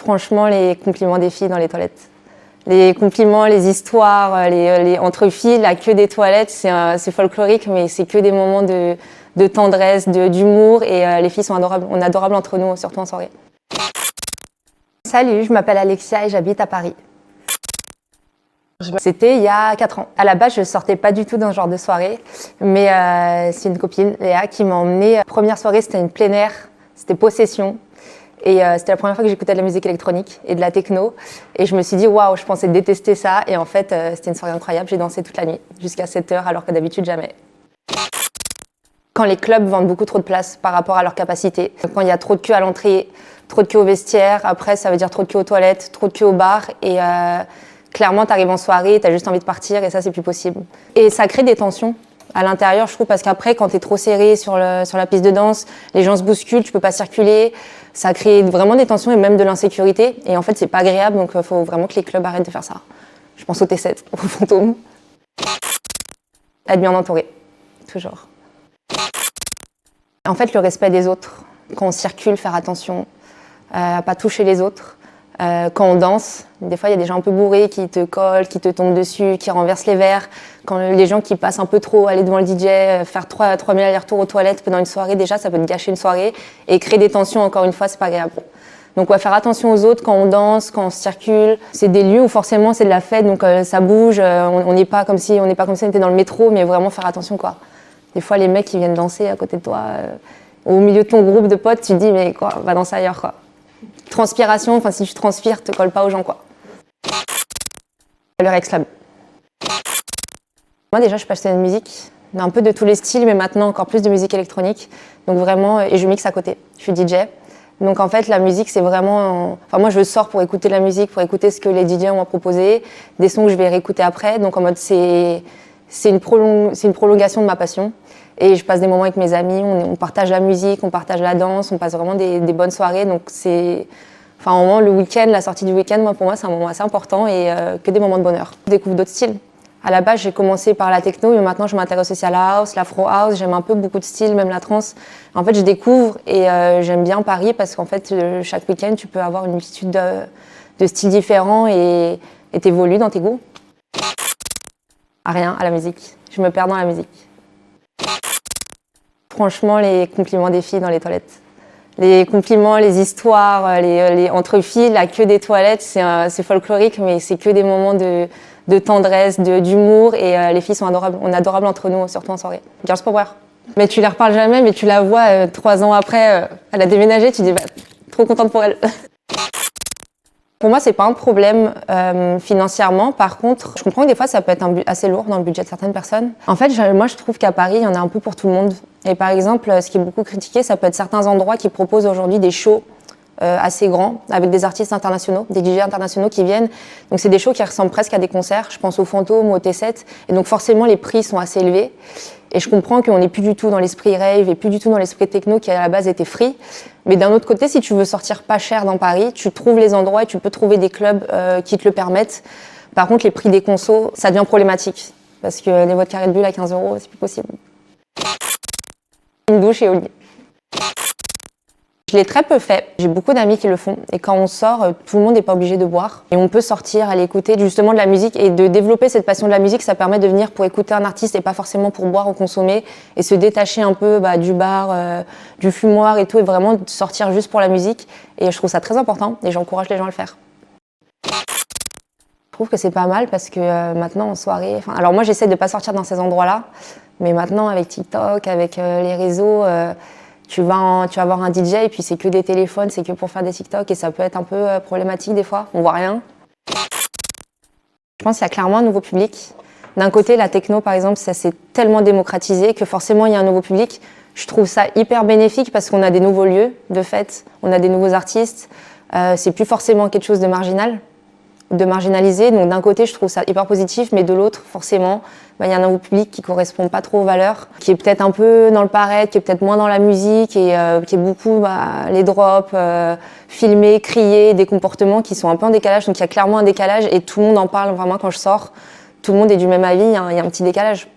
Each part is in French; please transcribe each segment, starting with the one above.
Franchement, les compliments des filles dans les toilettes. Les compliments, les histoires, entre filles, la queue des toilettes, c'est folklorique, mais c'est que des moments de tendresse, d'humour, et les filles sont adorables. On est adorables entre nous, surtout en soirée. Salut, je m'appelle Alexia et j'habite à Paris. C'était il y a 4 ans. À la base, je sortais pas du tout dans ce genre de soirée, mais c'est une copine, Léa, qui m'a emmenée. Première soirée, c'était une plein air, c'était Possession. Et c'était la première fois que j'écoutais de la musique électronique et de la techno. Et je me suis dit, waouh, je pensais détester ça. Et en fait, c'était une soirée incroyable. J'ai dansé toute la nuit, jusqu'à 7 heures, alors que d'habitude, jamais. Quand les clubs vendent beaucoup trop de places par rapport à leur capacité, quand il y a trop de queue à l'entrée, trop de queue au vestiaire, après, ça veut dire trop de queue aux toilettes, trop de queue au bar. Et clairement, tu arrives en soirée, tu as juste envie de partir et ça, c'est plus possible. Et ça crée des tensions à l'intérieur, je trouve, parce qu'après, quand tu es trop serré sur la piste de danse, les gens se bousculent, tu peux pas circuler. Ça crée vraiment des tensions et même de l'insécurité. Et en fait, c'est pas agréable, donc il faut vraiment que les clubs arrêtent de faire ça. Je pense au T7, au Fantôme. Être bien entouré, toujours. En fait, le respect des autres. Quand on circule, faire attention à pas toucher les autres. Quand on danse, des fois il y a des gens un peu bourrés qui te collent, qui te tombent dessus, qui renversent les verres. Quand les gens qui passent un peu trop, aller devant le DJ, faire 3000 allers-retours aux toilettes pendant une soirée, déjà ça peut te gâcher une soirée et créer des tensions, encore une fois, c'est pas agréable. Donc ouais, faire attention aux autres quand on danse, quand on circule. C'est des lieux où forcément c'est de la fête, donc ça bouge, on n'est pas comme si on était dans le métro, mais vraiment faire attention quoi. Des fois les mecs qui viennent danser à côté de toi, au milieu de ton groupe de potes, tu te dis mais quoi, va danser ailleurs quoi. Transpiration, enfin si tu transpires, te colle pas aux gens quoi. Le Rex Lab. Moi déjà je peux acheter une musique, un peu de tous les styles, mais maintenant encore plus de musique électronique. Donc vraiment, et je mixe à côté. Je suis DJ. Donc en fait la musique c'est vraiment, enfin moi je sors pour écouter la musique, pour écouter ce que les DJ ont à proposer, des sons que je vais réécouter après. Donc en mode c'est une prolongation de ma passion. Et je passe des moments avec mes amis, on partage la musique, on partage la danse, on passe vraiment des bonnes soirées. Donc c'est, enfin, un moment, le week-end, la sortie du week-end, pour moi, c'est un moment assez important et que des moments de bonheur. Je découvre d'autres styles. À la base, j'ai commencé par la techno, mais maintenant, je m'intéresse aussi à la house, l'afro house. J'aime un peu beaucoup de styles, même la trance. En fait, je découvre et j'aime bien Paris parce qu'en fait, chaque week-end, tu peux avoir une multitude de styles différents et t'évolues dans tes goûts. À rien, à la musique. Je me perds dans la musique. Franchement, les compliments des filles dans les toilettes. Les compliments, les histoires, entre filles, la queue des toilettes, c'est folklorique, mais c'est que des moments de tendresse, d'humour, et les filles sont adorables. On est adorables entre nous, surtout en soirée. Girls Power. Mais tu les reparles jamais, mais tu la vois 3 ans après, elle a déménagé, tu dis bah, trop contente pour elle. Pour moi, c'est pas un problème financièrement. Par contre, je comprends que des fois, ça peut être assez lourd dans le budget de certaines personnes. En fait, moi, je trouve qu'à Paris, il y en a un peu pour tout le monde. Et par exemple, ce qui est beaucoup critiqué, ça peut être certains endroits qui proposent aujourd'hui des shows assez grands, avec des artistes internationaux, des DJ internationaux qui viennent. Donc, c'est des shows qui ressemblent presque à des concerts. Je pense au Fantôme, au T7. Et donc, forcément, les prix sont assez élevés. Et je comprends qu'on n'est plus du tout dans l'esprit rave et plus du tout dans l'esprit techno qui à la base était free. Mais d'un autre côté, si tu veux sortir pas cher dans Paris, tu trouves les endroits et tu peux trouver des clubs qui te le permettent. Par contre, les prix des consos, ça devient problématique. Parce que les boîtes carrées de bulles à 15 €, c'est plus possible. Une douche et au lit. Je l'ai très peu fait. J'ai beaucoup d'amis qui le font. Et quand on sort, tout le monde n'est pas obligé de boire. Et on peut sortir, aller écouter justement de la musique. Et de développer cette passion de la musique, ça permet de venir pour écouter un artiste et pas forcément pour boire ou consommer. Et se détacher un peu du bar, du fumoir et tout. Et vraiment de sortir juste pour la musique. Et je trouve ça très important. Et j'encourage les gens à le faire. Je trouve que c'est pas mal parce que maintenant en soirée... alors moi, j'essaie de pas sortir dans ces endroits-là. Mais maintenant, avec TikTok, avec les réseaux... Tu vas avoir un DJ et puis c'est que des téléphones, c'est que pour faire des TikTok et ça peut être un peu problématique des fois, on voit rien. Je pense qu'il y a clairement un nouveau public. D'un côté, la techno par exemple, ça s'est tellement démocratisé que forcément il y a un nouveau public. Je trouve ça hyper bénéfique parce qu'on a des nouveaux lieux de fête, on a des nouveaux artistes. C'est plus forcément quelque chose de marginalisé. Donc d'un côté, je trouve ça hyper positif, mais de l'autre, forcément, il y a un nouveau public qui correspond pas trop aux valeurs, qui est peut-être un peu dans le paraître, qui est peut-être moins dans la musique et qui est beaucoup les drops, filmer, crier, des comportements qui sont un peu en décalage. Donc il y a clairement un décalage et tout le monde en parle vraiment quand je sors. Tout le monde est du même avis, il y a un petit décalage.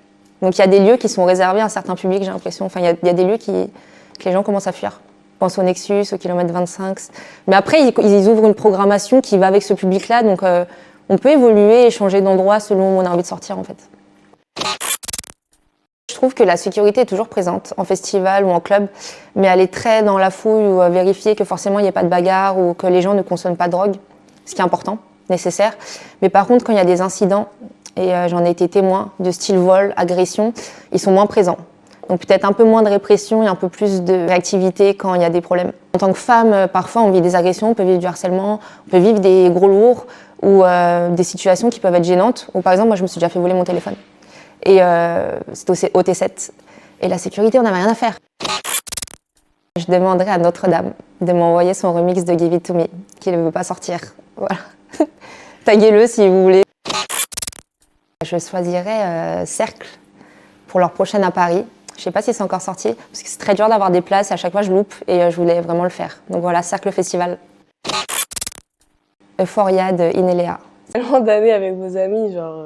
Donc il y a des lieux qui sont réservés à un certain public, j'ai l'impression. Enfin, il y a des lieux que les gens commencent à fuir. pense au Nexus, au kilomètre 25. Mais après, ils ouvrent une programmation qui va avec ce public-là, donc on peut évoluer et changer d'endroit selon où on a envie de sortir en fait. Je trouve que la sécurité est toujours présente en festival ou en club, mais elle est très dans la fouille ou vérifier que forcément il n'y ait pas de bagarre ou que les gens ne consomment pas de drogue, ce qui est important, nécessaire. Mais par contre, quand il y a des incidents, et j'en ai été témoin, de style vol, agression, ils sont moins présents. Donc peut-être un peu moins de répression et un peu plus de réactivité quand il y a des problèmes. En tant que femme, parfois on vit des agressions, on peut vivre du harcèlement, on peut vivre des gros lourds ou des situations qui peuvent être gênantes. Ou par exemple, moi je me suis déjà fait voler mon téléphone. Et c'était au T7. Et la sécurité, on n'avait rien à faire. Je demanderais à Notre-Dame de m'envoyer son remix de Give It To Me, qui ne veut pas sortir. Voilà. Taguez-le si vous voulez. Je choisirais Cercle pour leur prochaine à Paris. Je ne sais pas si c'est encore sorti, parce que c'est très dur d'avoir des places. À chaque fois, je loupe et je voulais vraiment le faire. Donc voilà, Cercle Festival. Euphoria de Inéléa. Tellement d'années avec vos amis, genre...